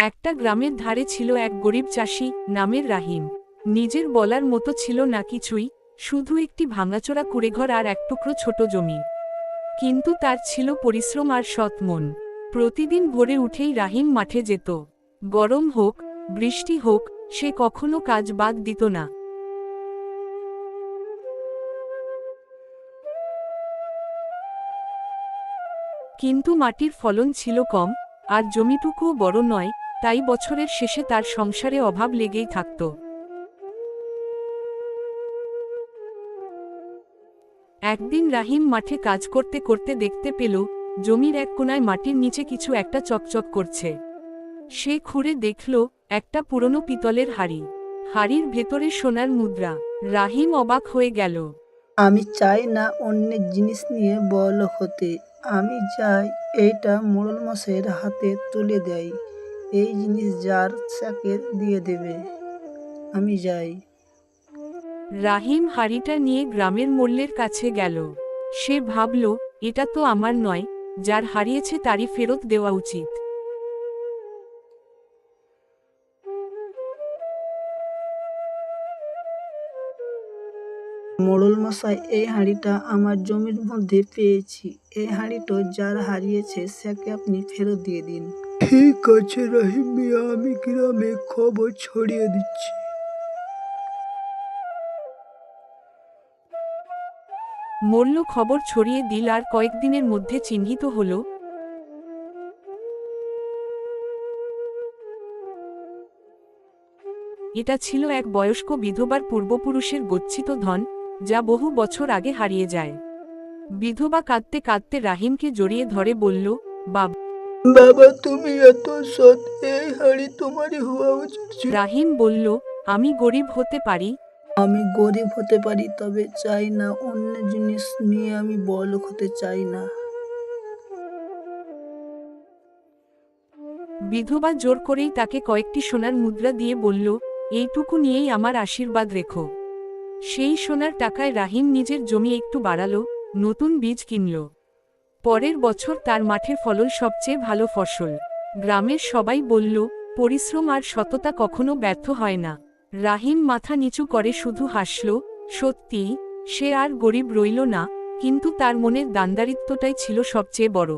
একটা গ্রামের ধারে ছিল এক গরিব চাষি নামের রাহিম। নিজের বলার মতো ছিল না কিছুই, শুধু একটি ভাঙাচোরা কুঁড়েঘর আর এক টুকরো ছোট জমি। কিন্তু তার ছিল পরিশ্রম আর সৎ মন। প্রতিদিন ভোরে উঠেই রাহিম মাঠে যেত। গরম হোক, বৃষ্টি হোক, সে কখনো কাজ বাদ দিত না। কিন্তু মাটির ফলন ছিল কম, আর জমিটুকুও বড় নয়, তাই বছরের শেষে তার সংসারে অভাব লেগেই থাকত। একদিন রাহিম মাঠে কাজ করতে করতে দেখতে পেল, জমির এক কোণায় মাটির নিচে কিছু একটা চকচক করছে। সে খুঁড়ে দেখল, একটা পুরনো পিতলের হাড়ি। হাড়ির ভেতরে সোনার মুদ্রা। রাহিম অবাক হয়ে গেল। আমি চাই না অন্যের জিনিস নিয়ে বড়লোক হতে। আমি চাই এইটা মোড়ল মশাইয়ের হাতে তুলে দেয়। এই জিনিস যার তাকে দিয়ে দেবে। আমি যাই। রাহিম হাড়িটা নিয়ে গ্রামের মোল্লের কাছে গেল। সে ভাবল, এটা তো আমার নয়, যার হারিয়েছে তারই ফেরত দেওয়া উচিত। মোড়ল মশাই, এই হাঁড়িটা আমার জমির মধ্যে পেয়েছি। এই হাঁড়িটা যার হারিয়েছে তাকে আপনি ফেরত দিয়ে দিন। ঠিক আছে রাহিম মিয়া, আমি গ্রামে খবর ছড়িয়ে দিচ্ছি। মোল্ল খবর ছড়িয়ে দিল আর কয়েকদিনের মধ্যে চিহ্নিত হল। এটা ছিল এক বয়স্ক বিধবার পূর্বপুরুষের গচ্ছিত ধন, যা বহু বছর আগে হারিয়ে যায়। বিধবা কাঁদতে কাঁদতে রাহিমকে জড়িয়ে ধরে বলল, বাবা। বাবা, তুমি এত সৎ, এই হাঁড়ি তোমারই হওয়া উচিত ছিল। রাহিম বলল, আমি গরিব হতে পারি, আমি গরিব হতে পারি, তবে চাই না অন্য জিনিস নিয়ে আমি বড়লোক হতে চাই না। বিধবা জোর করেই তাকে কয়েকটি সোনার মুদ্রা দিয়ে বলল, এইটুকু নিয়েই আমার আশীর্বাদ রেখো। সেই সোনার টাকায় রাহিম নিজের জমি একটু বাড়ালো, নতুন বীজ কিনল। পরের বছর তার মাঠের ফলন সবচেয়ে ভালো ফসল। গ্রামের সবাই বলল, পরিশ্রম আর সততা কখনো ব্যর্থ হয় না। রাহিম মাথা নিচু করে শুধু হাসল। সত্যিই, সে আর গরিব রইল না, কিন্তু তার মনের দানদারিত্বটাই ছিল সবচেয়ে বড়।